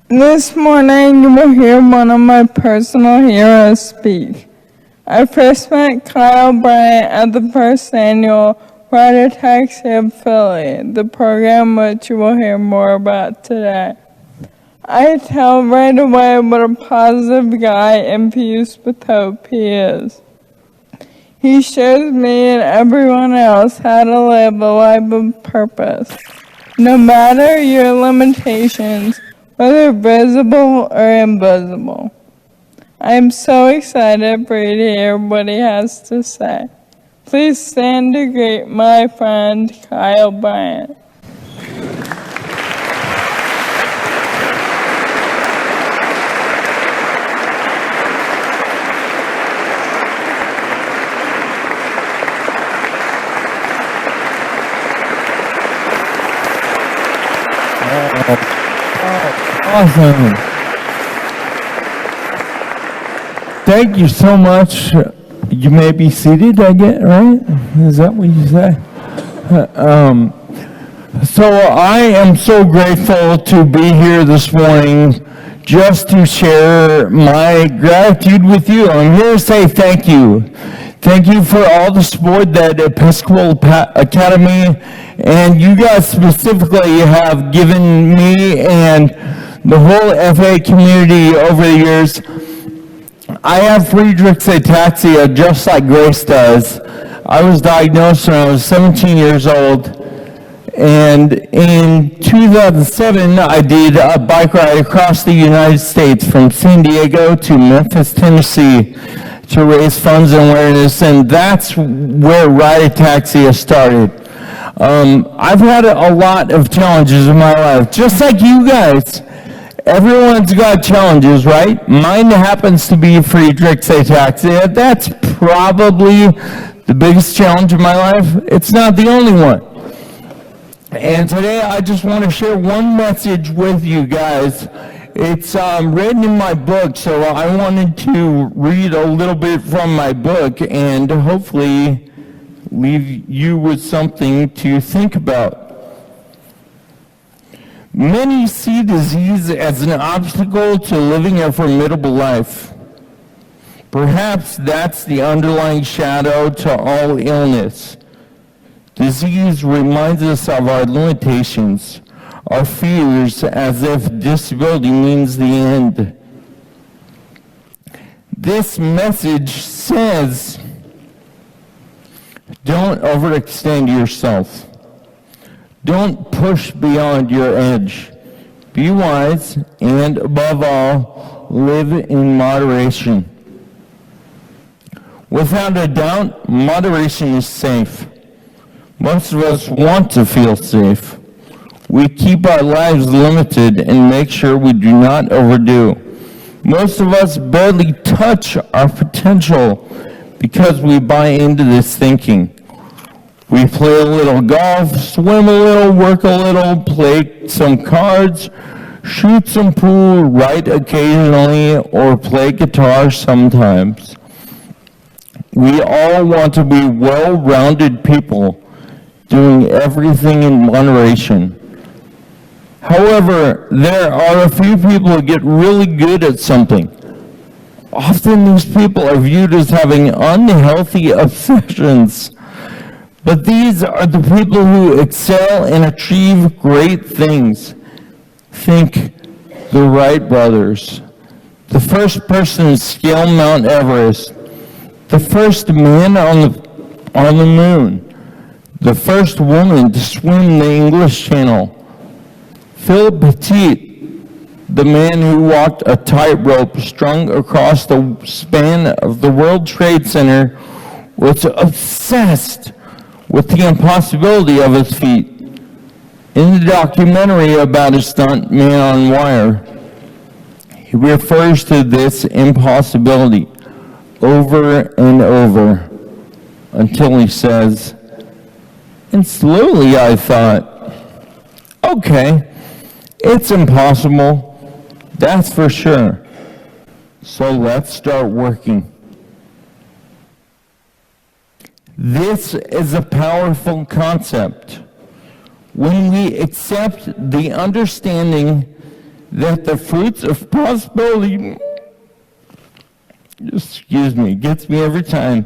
This morning you will hear one of my personal heroes speak. I first met Kyle Bryant at the first annual Ataxia Philly, the program which you will hear more about today. I tell right away what a positive guy infused with hope he is. He shows me and everyone else how to live a life of purpose, no matter your limitations, whether visible or invisible. I am so excited for you to hear what he has to say. Please stand to greet my friend Kyle Bryant. Awesome. Thank you so much. You may be seated, I get, right? Is that what you said? So I am so grateful to be here this morning just to share my gratitude with you. I'm here to say thank you. Thank you for all the support that Episcopal Academy and you guys specifically have given me and the whole FA community over the years. I have Friedreich's ataxia just like Grace does. I was diagnosed when I was 17 years old, and in 2007 I did a bike ride across the United States from San Diego to Memphis, Tennessee to raise funds and awareness, and that's where Ride Ataxia started. I've had a lot of challenges in my life, just like you guys. Everyone's got challenges, right? Mine happens to be Friedreich's ataxia. That's probably the biggest challenge in my life. It's not the only one. And today I just want to share one message with you guys. It's written in my book, so I wanted to read a little bit from my book and hopefully leave you with something to think about. Many see disease as an obstacle to living a formidable life. Perhaps that's the underlying shadow to all illness. Disease reminds us of our limitations, our fears, as if disability means the end. This message says, don't overextend yourself. Don't push beyond your edge. Be wise, and above all, live in moderation. Without a doubt, moderation is safe. Most of us want to feel safe. We keep our lives limited and make sure we do not overdo. Most of us barely touch our potential because we buy into this thinking. We play a little golf, swim a little, work a little, play some cards, shoot some pool, write occasionally, or play guitar sometimes. We all want to be well-rounded people, doing everything in moderation. However, there are a few people who get really good at something. Often these people are viewed as having unhealthy obsessions. But these are the people who excel and achieve great things. Think the Wright brothers, the first person to scale Mount Everest, the first man on the moon, the first woman to swim the English Channel, Philip Petit, the man who walked a tightrope strung across the span of the World Trade Center, was obsessed with the impossibility of his feat. In the documentary about a stunt man on wire, he refers to this impossibility over and over until he says, and slowly I thought, okay, it's impossible, that's for sure. So let's start working. This is a powerful concept. When we accept the understanding that the fruits of possibility, gets me every time.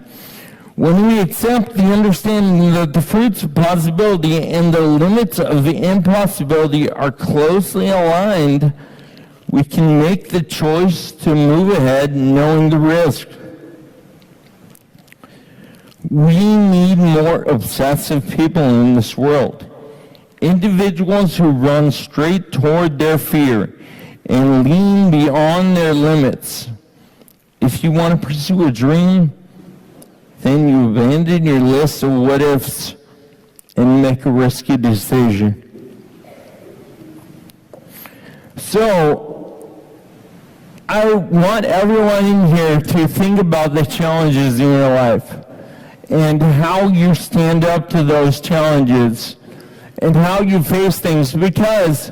When we accept the understanding that the fruits of possibility and the limits of the impossibility are closely aligned, we can make the choice to move ahead knowing the risk. We need more obsessive people in this world. Individuals who run straight toward their fear and lean beyond their limits. If you want to pursue a dream, then you abandon your list of what-ifs and make a risky decision. So, I want everyone in here to think about the challenges in your life and how you stand up to those challenges and how you face things, because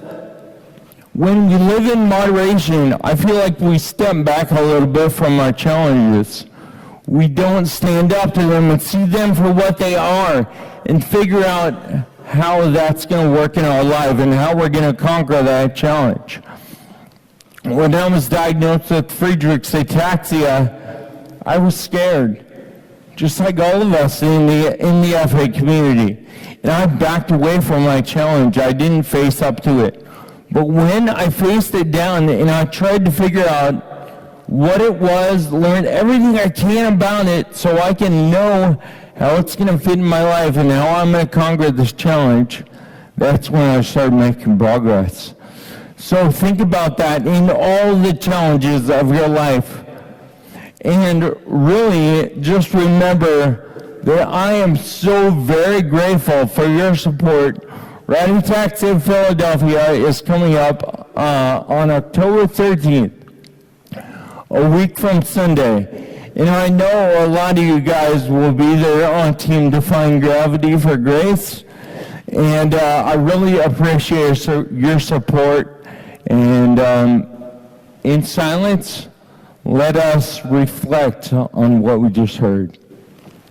when we live in moderation, I feel like we step back a little bit from our challenges. We don't stand up to them and see them for what they are and figure out how that's going to work in our life and how we're going to conquer that challenge. When I was diagnosed with Friedreich's ataxia, I was scared, just like all of us in the FA community. And I backed away from my challenge. I didn't face up to it. But when I faced it down and I tried to figure out what it was, learn everything I can about it so I can know how it's going to fit in my life and how I'm going to conquer this challenge, that's when I started making progress. So think about that in all the challenges of your life. And really just remember that I am so very grateful for your support. Ataxia Philadelphia is coming up on October 13th, a week from Sunday. And I know a lot of you guys will be there on Team Defying Gravity for Grace. And I really appreciate your support. And in silence, let us reflect on what we just heard.